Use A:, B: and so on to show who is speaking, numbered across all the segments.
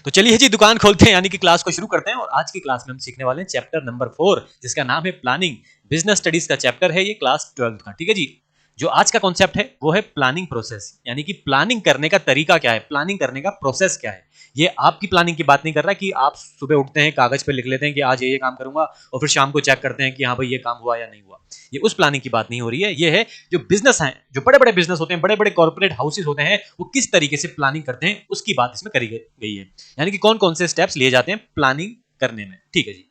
A: तो चलिए जी दुकान खोलते हैं, यानी कि क्लास को शुरू करते हैं। और आज की क्लास में हम सीखने वाले हैं चैप्टर नंबर 4, जिसका नाम है प्लानिंग। बिजनेस स्टडीज का चैप्टर है ये, क्लास 12 का। ठीक है जी। जो आज का कॉन्सेप्ट है वो है प्लानिंग प्रोसेस, यानी कि प्लानिंग करने का तरीका क्या है, प्लानिंग करने का प्रोसेस क्या है। ये आपकी प्लानिंग की बात नहीं कर रहा कि आप सुबह उठते हैं, कागज पे लिख लेते हैं कि आज ये काम करूंगा, और फिर शाम को चेक करते हैं कि हाँ भाई ये काम हुआ या नहीं हुआ। ये उस प्लानिंग की बात नहीं हो रही है। ये है जो बिजनेस है, जो बड़े बड़े बिजनेस होते हैं, बड़े बड़े कॉर्पोरेट हाउसेस होते हैं, वो किस तरीके से प्लानिंग करते हैं उसकी बात इसमें करी गई है। यानी कि कौन कौन से स्टेप्स लिए जाते हैं प्लानिंग करने में। ठीक है जी।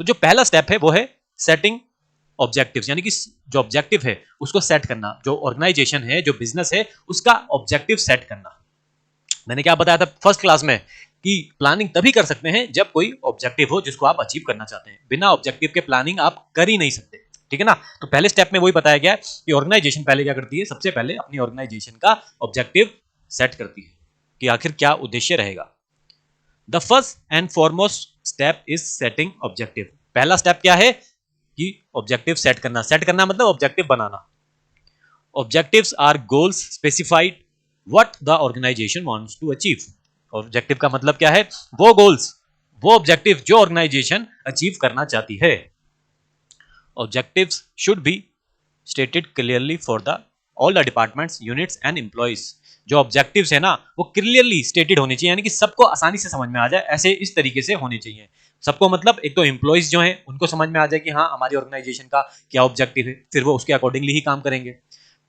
A: तो जो पहला स्टेप है वो है सेटिंग ऑब्जेक्टिव्स, यानी कि जो ऑब्जेक्टिव है उसको सेट करना। जो ऑर्गेनाइजेशन है, जो बिजनेस है, उसका ऑब्जेक्टिव सेट करना। मैंने क्या बताया था फर्स्ट क्लास में कि प्लानिंग तभी कर सकते हैं जब कोई ऑब्जेक्टिव हो जिसको आप अचीव करना चाहते हैं। बिना ऑब्जेक्टिव के प्लानिंग आप कर ही नहीं सकते। ठीक है ना। तो पहले स्टेप में वही बताया गया है कि ऑर्गेनाइजेशन पहले क्या करती है, सबसे पहले अपनी ऑर्गेनाइजेशन का ऑब्जेक्टिव सेट करती है कि आखिर क्या उद्देश्य रहेगा। The first and foremost step is setting objective. पहला स्टेप क्या है कि ऑब्जेक्टिव सेट करना। सेट करना मतलब ऑब्जेक्टिव बनाना। Objectives are goals specified what the organisation wants to achieve. Objective का मतलब क्या है, वो गोल्स, वो ऑब्जेक्टिव जो ऑर्गेनाइजेशन अचीव करना चाहती है। Objectives should be stated clearly for the all the departments, units and employees. जो ऑब्जेक्टिव्स है ना वो क्लियरली स्टेटेड होनी चाहिए, यानी कि सबको आसानी से समझ में आ जाए, ऐसे इस तरीके से होने चाहिए। सबको मतलब एक तो एम्प्लॉइज जो हैं उनको समझ में आ जाए कि हाँ हमारी ऑर्गेनाइजेशन का क्या ऑब्जेक्टिव है, फिर वो उसके अकॉर्डिंगली ही काम करेंगे।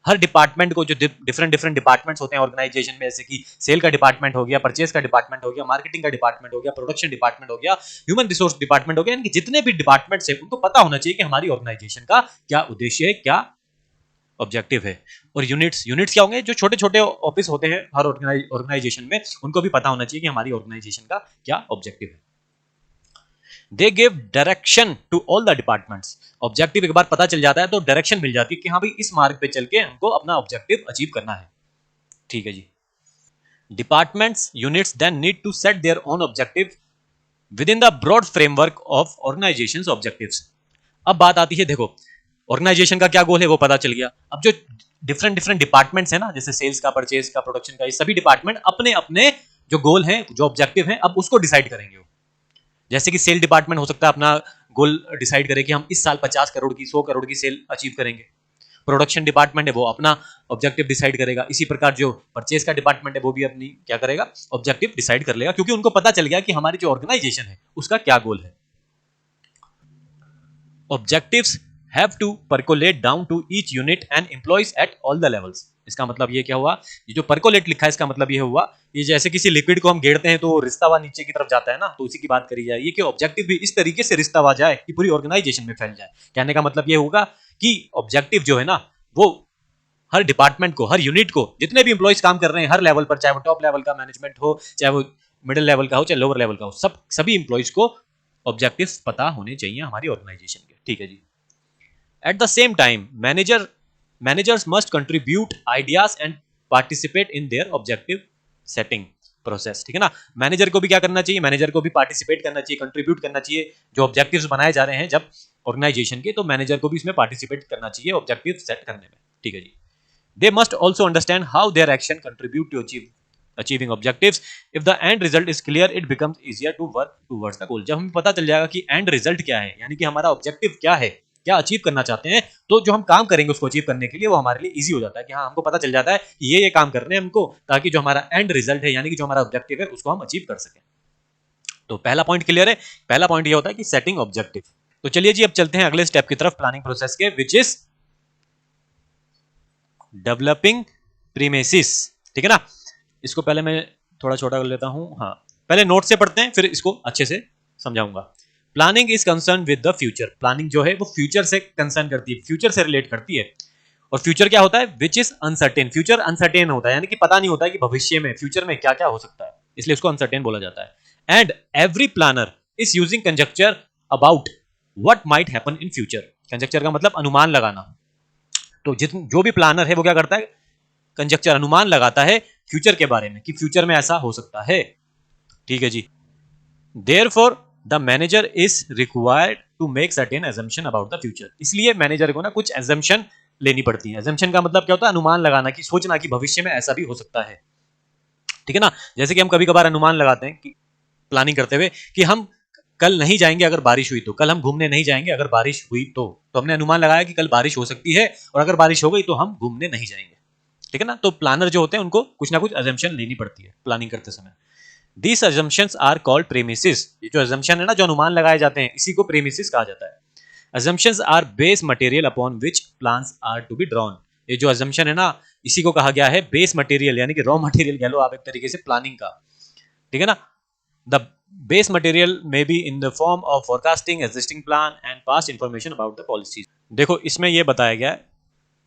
A: हर डिपार्टमेंट को, जो डिफरेंट डिफरेंट डिपार्टमेंट्स होते हैं ऑर्गेनाइजेशन में, जैसे कि सेल का डिपार्टमेंट हो गया, परचेज का डिपार्टमेंट हो गया, मार्केटिंग का डिपार्टमेंट हो गया, प्रोडक्शन डिपार्टमेंट हो गया, ह्यूमन रिसोर्स डिपार्टमेंट हो गया, यानी कि जितने भी डिपार्टमेंट्स हैं उनको पता होना चाहिए कि हमारी ऑर्गेनाइजेशन का क्या उद्देश्य है, क्या ऑब्जेक्टिव है। और यूनिट्स, यूनिट्स क्या होंगे, जो छोटे छोटे ऑफिस होते हैं हर ऑर्गेनाइजेशन में, उनको भी पता होना चाहिए कि हमारी ऑर्गेनाइजेशन का क्या ऑब्जेक्टिव है। They give direction to all the departments. Objective एक बार पता चल जाता है तो डायरेक्शन मिल जाती है कि हाँ भाई इस मार्ग पे चल के हमको अपना ऑब्जेक्टिव अचीव करना है। ठीक है जी। Departments, units then need to set their own objective within the broad framework of organisations objectives. अब बात आती है, देखो ऑर्गेनाइजेशन का क्या गोल है वो पता चल गया। अब जो डिफरेंट डिफरेंट डिपार्टमेंट्स है ना, जैसे सेल्स का, परचेज का, प्रोडक्शन का, ये सभी डिपार्टमेंट अपने अपने जो गोल है, जो ऑब्जेक्टिव है, अब उसको डिसाइड करेंगे। जैसे कि सेल डिपार्टमेंट हो सकता है अपना गोल डिसाइड करे कि हम इस साल 50 करोड़ की, 100 करोड़ की सेल अचीव करेंगे। प्रोडक्शन डिपार्टमेंट है वो अपना ऑब्जेक्टिव डिसाइड करेगा। इसी प्रकार जो परचेज का डिपार्टमेंट है वो भी अपनी क्या करेगा, ऑब्जेक्टिव डिसाइड कर लेगा, क्योंकि उनको पता चल गया कि हमारी जो ऑर्गेनाइजेशन है उसका क्या गोल है। Objectives have to percolate down to each unit and employees at all the levels. इसका मतलब ये क्या हुआ, ये जो परकोलेट लिखा है इसका मतलब ये हुआ, ये जैसे किसी लिक्विड को हम गेड़ते हैं तो रिश्ता हुआ नीचे की तरफ जाता है ना, तो उसी की बात करी जाए। ये कि ऑब्जेक्टिव भी इस तरीके से रिश्ता हुआ जाए कि पूरी ऑर्गेनाइजेशन में फैल जाए। कहने का मतलब ये होगा कि ऑब्जेक्टिव जो है ना वो हर डिपार्टमेंट को, हर यूनिट को, जितने भी एम्प्लॉइज काम कर रहे हैं हर लेवल पर, चाहे वो टॉप लेवल का मैनेजमेंट हो, चाहे वो मिडिल लेवल का हो, चाहे लोअर लेवल का हो, सभी एम्प्लॉइज को ऑब्जेक्टिव्स पता होने चाहिए हमारी ऑर्गेनाइजेशन के। ठीक है जी। At the same time, managers must contribute ideas and participate in their objective setting process। ठीक है ना। मैनेजर को भी क्या करना चाहिए, मैनेजर को भी पार्टिसिपेट करना चाहिए, कंट्रीब्यूट करना चाहिए। जो ऑब्जेक्टिव्स बनाए जा रहे हैं जब ऑर्गेनाइजेशन के, तो मैनेजर को भी इसमें पार्टिसिपेट करना चाहिए ऑब्जेक्टिव सेट करने में। ठीक है जी। They must also understand how their action contribute to achieving objectives. If the end result is clear it becomes easier to work towards the goal. जब हमें पता चल जाएगा कि एंड रिजल्ट क्या है, यानी कि हमारा ऑब्जेक्टिव क्या है, क्या अचीव करना चाहते हैं, तो जो हम काम करेंगे उसको अचीव करने के लिए वो हमारे लिए इजी हो जाता है कि हाँ हमको पता चल जाता है कि ये काम करने हैं हमको, ताकि जो हमारा एंड रिजल्ट है, यानी कि जो हमारा ऑब्जेक्टिव है, उसको हम अचीव कर सकें। तो पहला पॉइंट क्लियर है। पहला पॉइंट ये होता है कि सेटिंग ऑब्जेक्टिव। तो चलिए जी अब चलते हैं अगले स्टेप की तरफ, प्लानिंग प्रोसेस के, विच इज डेवलपिंग प्रीमिसेस। ठीक है ना। इसको पहले मैं थोड़ा छोटा कर लेता हूं। हाँ, पहले नोट से पढ़ते हैं फिर इसको अच्छे से समझाऊंगा। Planning is concern with the future. Planning जो है वो फ्यूचर से कंसर्न करती है, फ्यूचर से रिलेट करती है। और फ्यूचर क्या होता है, which is uncertain. Future uncertain होता है, यानी कि पता नहीं होता है कि भविष्य में, फ्यूचर में क्या क्या हो सकता है, इसलिए उसको अनसर्टेन बोला जाता है। And every planner is using conjecture about what might happen in future. Conjecture का मतलब अनुमान लगाना। तो जो भी प्लानर है वो क्या करता है, कंजक्चर, अनुमान लगाता है फ्यूचर के बारे में कि फ्यूचर में ऐसा हो सकता है। ठीक है जी। Therefore, the manager is required to make certain assumption about the future। इसलिए मैनेजर को ना कुछ assumption लेनी पड़ती है। assumption का मतलब क्या होता है, अनुमान लगाना, कि सोचना कि भविष्य में ऐसा भी हो सकता है। ठीक है ना। जैसे कि हम कभी कभार अनुमान लगाते हैं कि प्लानिंग करते हुए कि हम कल नहीं जाएंगे अगर बारिश हुई तो, कल हम घूमने नहीं जाएंगे अगर बारिश हुई तो हमने अनुमान लगाया कि कल बारिश हो सकती है और अगर बारिश हो गई तो हम घूमने नहीं जाएंगे। ठीक है ना। तो प्लानर जो होते हैं उनको कुछ ना कुछ अजम्पशन लेनी पड़ती है प्लानिंग करते समय। These assumptions are called premises। ये जो assumption है ना, जो अनुमान लगाए जाते हैं, इसी को premises कहा जाता है। Assumptions are base material upon which plans are to be drawn। ये जो assumption है ना, इसी को कहा गया है base material, यानी कि raw material कह लो आप एक तरीके से प्लानिंग का। ठीक है ना। The base material may be in the form of forecasting, existing plan and past information about the policies। देखो इसमें ये बताया गया है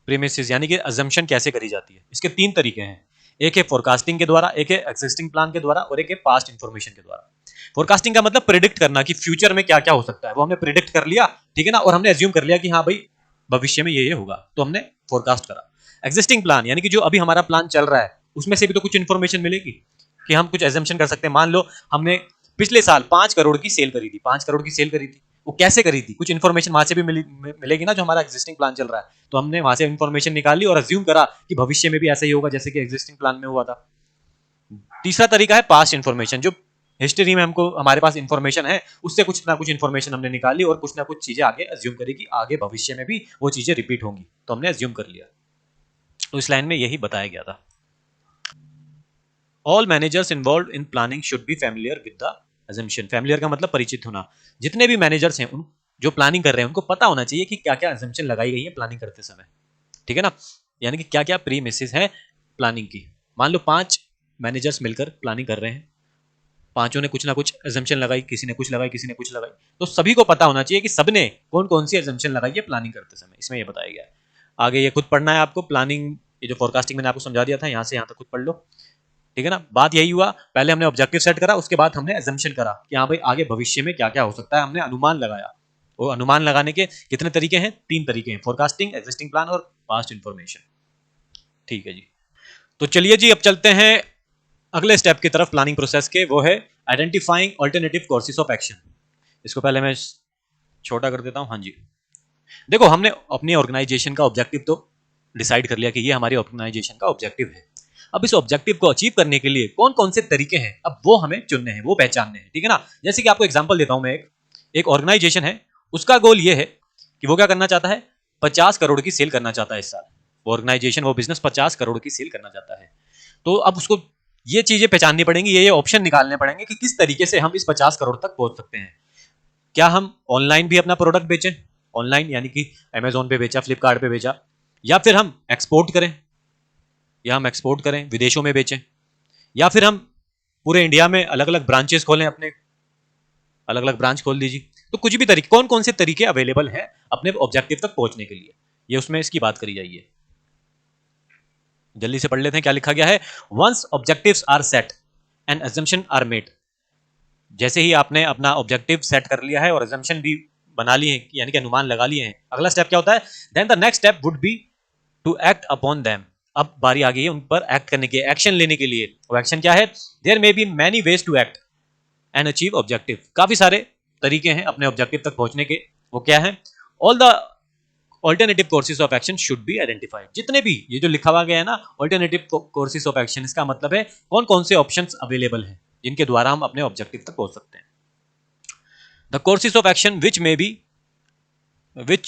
A: प्रीमिसेस यानी कि assumption कैसे करी जाती है। इसके 3 तरीके हैं, एक है फोरकास्टिंग के द्वारा, एक है एग्जिस्टिंग प्लान के द्वारा और एक है पास्ट इंफॉर्मेशन के द्वारा। फोरकास्टिंग का मतलब प्रिडिक्ट करना कि फ्यूचर में क्या क्या हो सकता है, वो हमने प्रिडिक्ट कर लिया। ठीक है ना। और हमने एज्यूम कर लिया कि हाँ भाई भविष्य में ये होगा, तो हमने फोरकास्ट करा। एग्जिस्टिंग प्लान यानी कि जो अभी हमारा प्लान चल रहा है उसमें से भी तो कुछ इन्फॉर्मेशन मिलेगी कि हम कुछ एजम्पशन कर सकते हैं। मान लो हमने पिछले साल 5 करोड़ की सेल करी थी, 5 करोड़ की सेल करी थी, वो कैसे करी थी, कुछ इन्फॉर्मेशन वहां से भी मिलेगी ना, जो हमारा एग्जिस्टिंग प्लान चल रहा है। तो हमने वहां से इन्फॉर्मेशन निकाली और अज्यूम करा कि भविष्य में भी ऐसा ही होगा जैसे कि एग्जिस्टिंग प्लान में हुआ था। तीसरा तरीका है पास्ट इन्फॉर्मेशन, जो हिस्ट्री में हमको हमारे पास इन्फॉर्मेशन है उससे कुछ ना कुछ इन्फॉर्मेशन हमने निकाली और कुछ ना कुछ चीजें आगे अज्यूम करी कि आगे भविष्य में भी वो चीजें रिपीट होंगी, तो हमने अज्यूम कर लिया। तो इस लाइन में यही बताया गया था। All managers involve in planning should be familiar with the assumption। Familiar का मतलब परिचित होना। जितने भी मैनेजर्स हैं उन जो प्लानिंग कर रहे हैं उनको पता होना चाहिए कि क्या क्या assumption लगाई गई है प्लानिंग करते समय। ठीक है ना। यानी कि क्या क्या प्री मिसेस है प्लानिंग की। मान लो 5 मैनेजर्स मिलकर प्लानिंग कर रहे हैं, पांचों ने कुछ ना कुछ assumption लगाई, किसी ने कुछ लगाई, किसी ने कुछ लगाई, तो सभी को पता होना चाहिए कि सबने कौन कौन सी assumption लगाई है प्लानिंग करते समय। इसमें यह बताया गया है। आगे ये खुद पढ़ना है आपको। प्लानिंग ये जो फोरकास्टिंग मैंने आपको समझा दिया था, यहाँ से यहाँ तक खुद पढ़ लो। ठीक है ना। बात यही हुआ, पहले हमने ऑब्जेक्टिव सेट करा, उसके बाद हमने एजम्पशन करा कि हाँ भाई आगे भविष्य में क्या क्या हो सकता है, हमने अनुमान लगाया। वो अनुमान लगाने के कितने तरीके हैं? 3 तरीके हैं, फोरकास्टिंग, एग्जिस्टिंग प्लान और पास्ट इंफॉर्मेशन। ठीक है जी। तो चलिए जी अब चलते हैं अगले स्टेप की तरफ प्लानिंग प्रोसेस के, वो है identifying alternative courses of action. इसको पहले मैं छोटा कर देता हूं। हाँ जी, देखो हमने अपनी ऑर्गेनाइजेशन का ऑब्जेक्टिव तो डिसाइड कर लिया कि ये हमारी ऑर्गेनाइजेशन का ऑब्जेक्टिव है। अब इस ऑब्जेक्टिव को अचीव करने के लिए कौन कौन से तरीके हैं, अब वो हमें चुनने हैं, वो पहचानने हैं। ठीक है ना। जैसे कि आपको एग्जांपल देता हूं मैं, एक ऑर्गेनाइजेशन है, उसका गोल ये है कि वो क्या करना चाहता है, 50 करोड़ की सेल करना चाहता है इस साल। वो ऑर्गेनाइजेशन, वो बिजनेस 50 करोड़ की सेल करना चाहता है। तो अब उसको ये चीजें पहचाननी पड़ेंगी, ये ऑप्शन निकालने पड़ेंगे कि किस तरीके से हम इस 50 करोड़ तक पहुंच सकते हैं। क्या हम ऑनलाइन भी अपना प्रोडक्ट बेचें, ऑनलाइन यानी कि अमेजोन पे बेचा, फ्लिपकार्ट पे बेचा, या फिर हम एक्सपोर्ट करें, विदेशों में बेचें, या फिर हम पूरे इंडिया में अलग अलग ब्रांचेस खोलें, अपने अलग अलग ब्रांच खोल दीजिए। तो कुछ भी तरीके, कौन कौन से तरीके अवेलेबल है अपने ऑब्जेक्टिव तक पहुंचने के लिए, ये उसमें इसकी बात करी जाइए। जल्दी से पढ़ लेते हैं क्या लिखा गया है। Once objectives are set and assumption are made. जैसे ही आपने अपना ऑब्जेक्टिव सेट कर लिया है और अजम्पशन भी बना लिए हैं, यानी कि अनुमान लगा लिए हैं, अगला स्टेप क्या होता है, then the next step would be to act upon them. अब बारी आ गई है उन पर एक्ट करने की, एक्शन लेने के लिए। वो एक्शन क्या है, there may be many ways to act and achieve objective. काफी सारे तरीके हैं अपने ऑब्जेक्टिव तक पहुंचने के। वो क्या है, all the alternative courses of action should be identified. जितने भी ये जो लिखा हुआ गया है ना ऑल्टरनेटिव कोर्सेज ऑफ एक्शन, इसका मतलब है कौन कौन से ऑप्शंस अवेलेबल हैं जिनके द्वारा हम अपने ऑब्जेक्टिव तक पहुंच सकते हैं। The courses of action which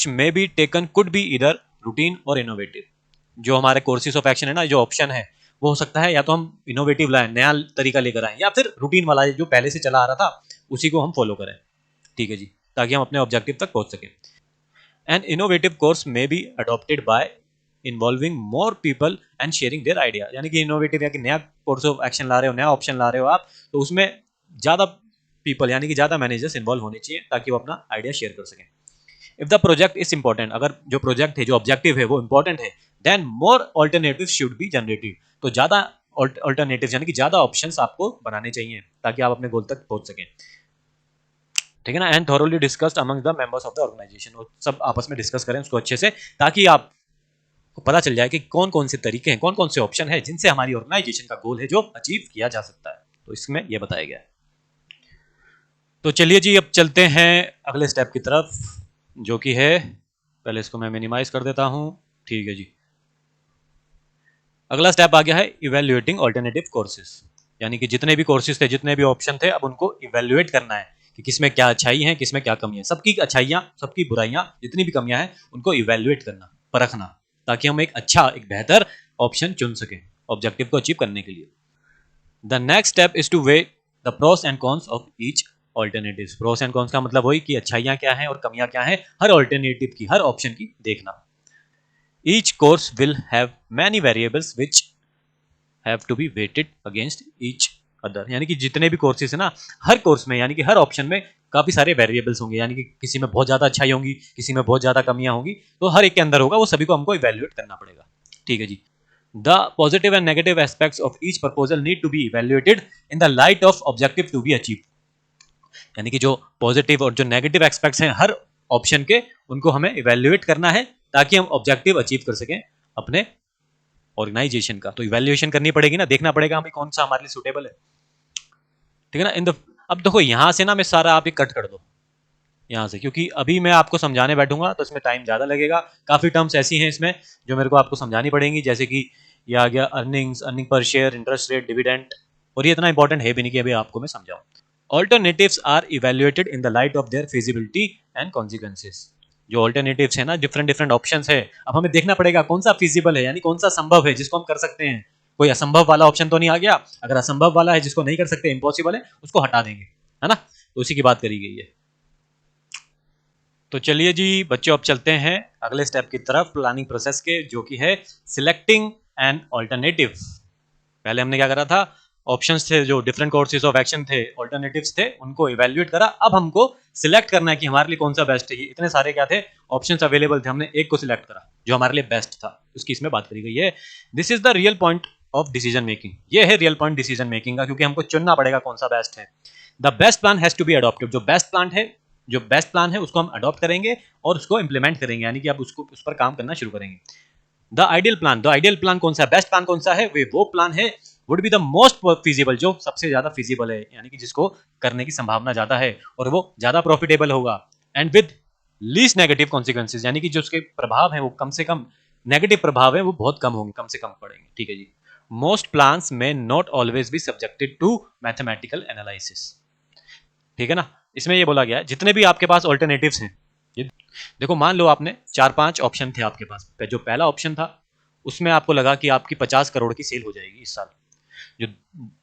A: may be taken could be इधर रूटीन और इनोवेटिव। जो हमारे कोर्सेज ऑफ एक्शन है ना, जो ऑप्शन है वो हो सकता है या तो हम इनोवेटिव लाएं, नया तरीका लेकर आए, या फिर रूटीन वाला जो पहले से चला आ रहा था उसी को हम फॉलो करें। ठीक है जी, ताकि हम अपने ऑब्जेक्टिव तक पहुंच सकें। एन इनोवेटिव कोर्स में be adopted by involving more people and sharing their idea. यानी कि इनोवेटिव या कि नया कोर्स ऑफ एक्शन ला रहे हो, नया ऑप्शन ला रहे हो आप, तो उसमें ज्यादा पीपल यानी कि ज्यादा मैनेजर्स इन्वॉल्व होने चाहिए ताकि वो अपना आइडिया शेयर कर सकें। If the project is important, अगर जो प्रोजेक्ट है, जो ऑब्जेक्टिव है वो इंपॉर्टेंट है, then more alternative should be generated. तो ज्यादा ऑल्टरनेटिव यानी कि ज्यादा ऑप्शंस आपको बनाने चाहिए ताकि आप अपने गोल तक पहुंच सकें। ठीक है ना। And thoroughly discussed among the members of the organisation, सब आपस में डिस्कस करें उसको अच्छे से, ताकि आपको पता चल जाए कि कौन कौन से तरीके हैं, कौन कौन से ऑप्शन है जिनसे हमारी ऑर्गेनाइजेशन का गोल है जो अचीव किया जा सकता है। तो इसमें यह बताया गया है। तो चलिए जी अब चलते हैं अगले स्टेप की तरफ, जो कि है, पहले इसको मैं मिनिमाइज कर देता हूं। ठीक है जी। अगला स्टेप आ गया है इवेल्युएटिंग ऑल्टरनेटिव कोर्सेज, यानी कि जितने भी कोर्सेज थे, जितने भी ऑप्शन थे, अब उनको इवेल्युएट करना है कि किसमें क्या अच्छाई है, किसमें क्या कमी है। सबकी अच्छाइयाँ, सबकी बुराइयाँ, जितनी भी कमियां हैं उनको इवेल्युएट करना, परखना, ताकि हम एक अच्छा, एक बेहतर ऑप्शन चुन सकें ऑब्जेक्टिव को अचीव करने के लिए। The next step is two way the pros and cons of each alternative. Pros and cons का मतलब वही कि अच्छाइयाँ क्या हैं और कमियां क्या हैं हर ऑल्टरनेटिव की, हर ऑप्शन की देखना। Each course will have many variables which have to be weighted against each other. यानी कि जितने भी कोर्सेज है ना, हर कोर्स में यानी कि हर ऑप्शन में काफी सारे वेरिएबल्स होंगे, यानी कि किसी में बहुत ज्यादा अच्छाई होंगी, किसी में बहुत ज्यादा कमियां होंगी, तो हर एक के अंदर होगा, वो सभी को हमको इवेल्युएट करना पड़ेगा। ठीक है जी। The positive and negative aspects of each proposal need to be evaluated in the light of objective to be achieve. यानी कि जो पॉजिटिव और जो नेगेटिव एस्पेक्ट्स हैं हर ऑप्शन के, उनको हमें इवेल्युएट करना है ताकि हम ऑब्जेक्टिव अचीव कर सकें अपने ऑर्गेनाइजेशन का। तो इवैल्यूएशन करनी पड़ेगी ना, देखना पड़ेगा हमें कौन सा हमारे लिए सूटेबल है। ठीक है ना। अब देखो यहाँ से ना मैं सारा आप कट कर दो यहाँ से, क्योंकि अभी मैं आपको समझाने बैठूंगा तो इसमें टाइम ज़्यादा लगेगा। काफ़ी टर्म्स ऐसी हैं इसमें जो मेरे को आपको समझानी पड़ेंगी, जैसे कि ये आ गया earnings, earning per share, interest rate, dividend, और ये इतना इंपॉर्टेंट है भी नहीं कि अभी आपको मैं समझाऊं। Alternatives are evaluated in the light of their feasibility and consequences. जो ऑल्टरनेटिव्स है ना, डिफरेंट डिफरेंट ऑप्शंस है, अब हमें देखना पड़ेगा कौन सा फिजिबल है, यानी कौन सा संभव है जिसको हम कर सकते हैं। कोई असंभव वाला ऑप्शन तो नहीं आ गया। अगर असंभव वाला है जिसको नहीं कर सकते, इम्पॉसिबल है, उसको हटा देंगे, है ना। तो उसी की बात करी गई है। तो चलिए जी बच्चों, अब चलते हैं अगले स्टेप की तरफ प्लानिंग प्रोसेस के, जो कि है सिलेक्टिंग एन ऑल्टरनेटिव। पहले हमने क्या करा था, ऑप्शंस थे, जो डिफरेंट कोर्सेज ऑफ एक्शन थे, ऑल्टरनेटिव्स थे, उनको इवैल्यूएट करा। अब हमको सिलेक्ट करना है कि हमारे लिए कौन सा बेस्ट है। इतने सारे क्या थे, ऑप्शंस अवेलेबल थे, हमने एक को सिलेक्ट करा जो हमारे लिए बेस्ट था, उसकी इसमें बात करी गई है। This is the real point of decision making. ये है रियल पॉइंट डिसीजन मेकिंग का, क्योंकि हमको चुनना पड़ेगा कौन सा बेस्ट है। The best plan has to be adopted. जो बेस्ट प्लान है उसको हम अडॉप्ट करेंगे और उसको इंप्लीमेंट करेंगे, यानी कि अब उसको उस पर काम करना शुरू करेंगे। द आइडियल प्लान कौन सा है, बेस्ट प्लान कौन सा है, वो प्लान है would be the most feasible, जो सबसे ज्यादा फिजिबल है, यानी कि जिसको करने की संभावना ज्यादा है और वो ज्यादा प्रॉफिटेबल होगा। And with least negative consequences, यानी कि जो उसके प्रभाव है वो कम से कम, नेगेटिव प्रभाव है वो बहुत कम होंगे, कम से कम पड़ेंगे। ठीक है जी। Most plans may not always be subjected to mathematical analysis. ठीक है ना। इसमें ये बोला गया है जितने भी आपके पास ऑल्टरनेटिव्स हैं, ये देखो, मान लो आपने 4-5 ऑप्शन थे आपके पास। जो पहला ऑप्शन था उसमें आपको लगा कि आपकी 50 करोड़ की सेल हो जाएगी इस साल, जो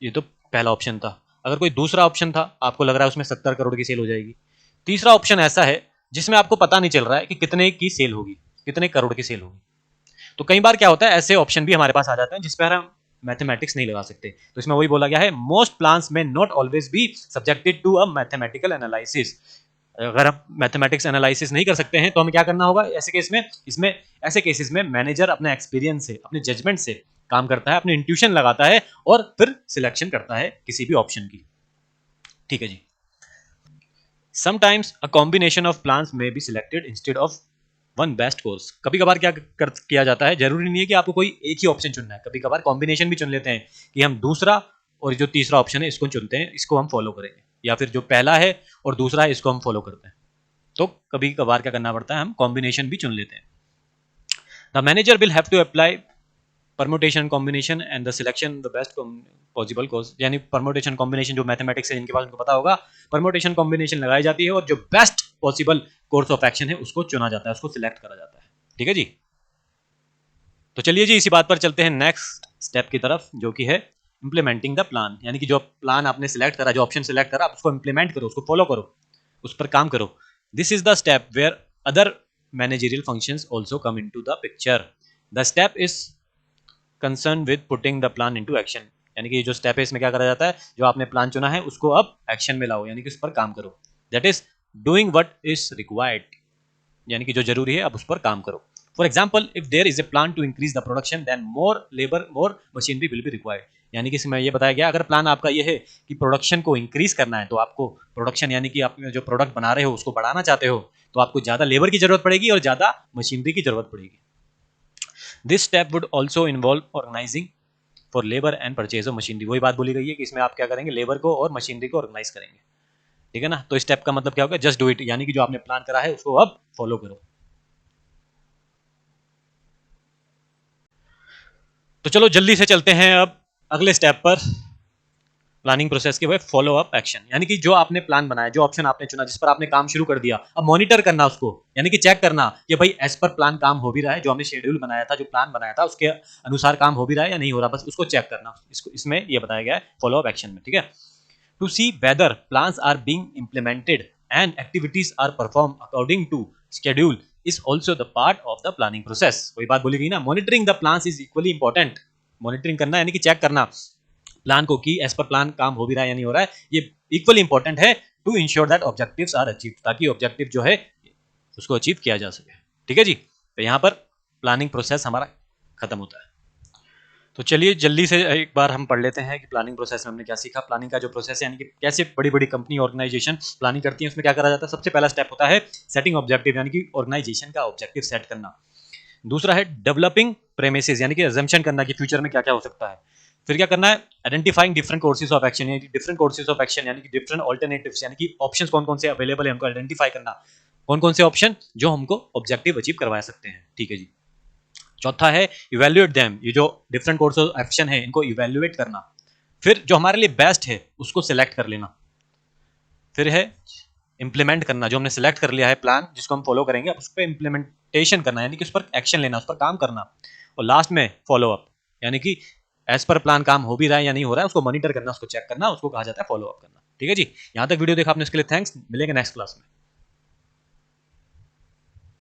A: ये तो पहला ऑप्शन था। अगर कोई दूसरा ऑप्शन था, आपको लग रहा है उसमें 70 करोड़ की सेल हो जाएगी। तीसरा ऑप्शन ऐसा है जिसमें आपको पता नहीं चल रहा है कि कितने की सेल होगी, कितने करोड़ की सेल होगी। तो कई बार क्या होता है, ऐसे ऑप्शन भी हमारे पास आ जाते हैं जिस पर हम मैथमेटिक्स नहीं लगा सकते। तो इसमें वही बोला गया है, most plans may not always be subjected to a mathematical analysis. अगर हम मैथमेटिक्स एनालिसिस नहीं कर सकते हैं तो हमें क्या करना होगा ऐसे केस में। इसमें ऐसे केसेस में मैनेजर अपने एक्सपीरियंस से, अपने जजमेंट से काम करता है, अपने इंट्यूशन लगाता है और फिर सिलेक्शन करता है किसी भी ऑप्शन की। ठीक है जी। Sometimes a combination of plans may be selected instead of one best course. कभी कभार किया जाता है, जरूरी नहीं है कि आपको कोई एक ही ऑप्शन चुनना है, कभी कभार कॉम्बिनेशन भी चुन लेते हैं कि हम दूसरा और जो तीसरा ऑप्शन है इसको चुनते हैं, इसको हम फॉलो करेंगे, या फिर जो पहला है और दूसरा है इसको हम फॉलो करते हैं। तो कभी कभार क्या करना पड़ता है, हम कॉम्बिनेशन भी चुन लेते हैं। The manager will have to apply permutation combination and the selection the best possible course. यानी परमुटेशन कॉम्बिनेशन, जो मैथमेटिक्स है जिनके पास उनको पता होगा, परमुटेशन कॉम्बिनेशन लगाई जाती है और जो best possible course of action है उसको चुना जाता है, उसको सिलेक्ट करा जाता है। ठीक है जी। तो चलिए जी इसी बात पर चलते हैं नेक्स्ट स्टेप की तरफ, जो कि है इंप्लीमेंटिंग द प्लान। यानी कि जो प्लान आपने सिलेक्ट करा, जो ऑप्शन सिलेक्ट करा, आप उसको इंप्लीमेंट करो, उसको फॉलो करो, उस पर काम करो। This is the step where other managerial functions also come into the picture. The step is concern with putting the plan into action. यानी कि जो स्टेप है इसमें क्या करा जाता है, जो आपने प्लान चुना है उसको अब एक्शन में लाओ, यानी कि उस पर काम करो। That is doing what is required, यानी कि जो जरूरी है अब उस पर काम करो। For example, if there is a plan to increase the production then more labour, more machinery will be required. यानी कि इसमें ये बताया गया, अगर प्लान आपका ये है कि प्रोडक्शन को इंक्रीज करना है, तो आपको प्रोडक्शन यानी कि आप जो प्रोडक्ट बना रहे हो उसको बढ़ाना चाहते हो, तो आपको ज्यादा लेबर की जरूरत पड़ेगी और ज्यादा मशीनरी की जरूरत पड़ेगी। This step would also involve organising for labour and purchase of machinery. वही बात बोली गई है कि इसमें आप क्या करेंगे, लेबर को और मशीनरी को ऑर्गेनाइज करेंगे। ठीक है ना। तो इस स्टेप का मतलब क्या होगा, जस्ट डू इट, यानी कि जो आपने प्लान करा है उसको अब फॉलो करो। तो चलो जल्दी से चलते हैं अब अगले स्टेप पर, प्लानिंग प्रोसेस के वो फॉलो अप एक्शन, यानी कि जो आपने प्लान बनाया, जो ऑप्शन आपने चुना, जिस पर आपने काम शुरू कर दिया, अब मॉनिटर करना उसको, यानी कि चेक करना कि भाई एज पर प्लान काम हो भी रहा है, जो हमने शेड्यूल बनाया था, जो प्लान बनाया था उसके अनुसार काम हो भी रहा है या नहीं हो रहा, बस उसको चेक करना। इसको इसमें ये बताया गया है फॉलो अप एक्शन में, ठीक है। To see whether plans are being implemented and activities are perform according to schedule is also the part of the planning process. वही बात बोली गई ना, monitoring the plans is equally important. Monitoring करना यानी कि चेक करना प्लान को कि एज पर प्लान काम हो भी रहा है या नहीं हो रहा है, ये इक्वली इंपॉर्टेंट है to ensure that objectives are achieve, ताकि ऑब्जेक्टिव जो है उसको अचीव किया जा सके, ठीक है जी। तो यहाँ पर प्लानिंग प्रोसेस हमारा खत्म होता है। तो चलिए जल्दी से एक बार हम पढ़ लेते हैं कि प्लानिंग प्रोसेस में हमने क्या सीखा। प्लानिंग का जो प्रोसेस है, यानी कि कैसे बड़ी बड़ी कंपनी ऑर्गेनाइजेशन प्लानिंग करती है, उसमें क्या करा जाता है। सबसे पहला स्टेप होता है सेटिंग ऑब्जेक्टिव, यानी कि ऑर्गेनाइजेशन का ऑब्जेक्टिव सेट करना। दूसरा है डेवलपिंग प्रेमिसेस, यानी कि अजम्पशन करना कि फ्यूचर में क्या क्या हो सकता है। फिर क्या करना है, identifying different courses of action, यानी डिफरेंट कोर्सेज ऑफ एक्शन, यानी कि डिफरेंट ऑल्टरनेटिव्स, यानी कि ऑप्शंस कौन कौन से अवेलेबल है उनको आइडेंटिफाई करना, कौन कौन से ऑप्शन जो हमको ऑब्जेक्टिव अचीव करवा सकते हैं, ठीक है जी। चौथा है इवेल्युएट देम, ये जो डिफरेंट कोर्स ऑफ एक्शन है इनको इवेल्युएट करना। फिर जो हमारे लिए बेस्ट है उसको सिलेक्ट कर लेना। फिर है इंप्लीमेंट करना, जो हमने सिलेक्ट कर लिया है प्लान जिसको हम फॉलो करेंगे, उस पर इंप्लीमेंटेशन करना, यानी कि उस पर एक्शन लेना, उस पर काम करना। और लास्ट में फॉलो अप, यानी कि एज पर प्लान काम हो भी रहा है या नहीं हो रहा है उसको मॉनिटर करना, उसको चेक करना, उसको कहा जाता है फॉलो अप करना, ठीक है जी। यहाँ तक वीडियो देखा आपने, इसके लिए थैंक्स। मिलेंगे नेक्स्ट क्लास में।